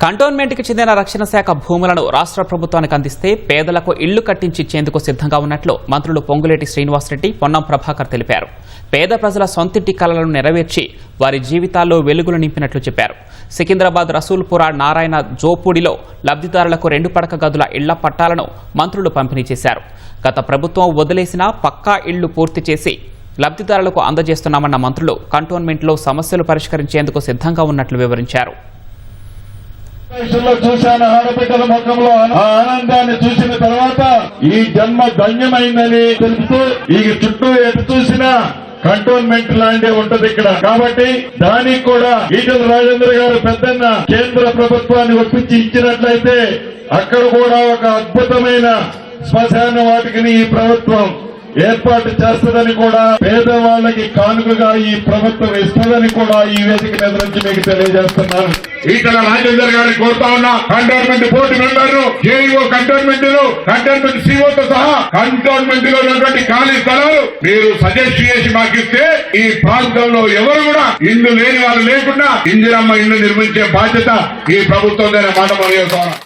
కంటోన్మెంట్కి చెందిన రక్షణ శాఖ భూములను రాష్ట్ర ప్రభుత్వానికి అందిస్తే పేదలకు ఇళ్లు కట్టించి ఇచ్చేందుకు సిద్ధంగా ఉన్నట్లు మంత్రులు పొంగులేటి శ్రీనివాసరెడ్డి, పొన్నం ప్రభాకర్ తెలిపారు. పేద ప్రజల సొంతింటి కలలను నెరవేర్చి వారి జీవితాల్లో వెలుగులు నింపినట్లు చెప్పారు. సికింద్రాబాద్ రసూల్పురా నారాయణ జోపూడిలో లబ్ధిదారులకు 2 పడక గదుల ఇళ్ల పట్టాలను మంత్రులు పంపిణీ చేశారు. గత ప్రభుత్వం వదిలేసిన పక్కా ఇళ్లు పూర్తి చేసి లబ్ధిదారులకు అందజేస్తున్నామన్న మంత్రులు కంటోన్మెంట్లో సమస్యలు పరిష్కరించేందుకు సిద్ధంగా ఉన్నట్లు వివరించారు. చూశాను ఆడబిడ్డల ముఖంలో ఆనందాన్ని చూసిన తర్వాత ఈ జన్మ ధన్యమైందని తెలుపుతూ ఈ చుట్టూ ఎటు చూసినా కంటోన్మెంట్ లాంటి ఉంటది ఇక్కడ. కాబట్టి దానికి కూడా ఈటెల రాజేంద్ర గారు పెద్దన్న కేంద్ర ప్రభుత్వాన్ని ఒప్పించి ఇచ్చినట్లయితే అక్కడ కూడా ఒక అద్భుతమైన శ్మశాన వాటికని ఈ ప్రభుత్వం ఏర్పాటు చేస్తుందని కూడా, పేదవాళ్ళకి కానుకగా ఈ ప్రభుత్వం ఇస్తుందని కూడా ఈ వేదిక మీద నుంచి మీకు తెలియజేస్తున్నాను. ఈటెల రాజేందర్ గారిని కోరుతా ఉన్నా, కంటోన్మెంట్ బోర్డు మెంబర్లు, జేఈఓ కంటోన్మెంట్ సిఓతో సహా కంటోన్మెంట్ లో ఉన్నటువంటి ఖాళీ స్థలాలు మీరు సజెస్ట్ చేసి మాకు ఇస్తే ఈ ప్రాంతంలో ఎవరు కూడా ఇల్లు లేని వాళ్ళు లేకుండా ఇందిరమ్మ ఇల్లు నిర్మించే బాధ్యత ఈ ప్రభుత్వం మాట మనం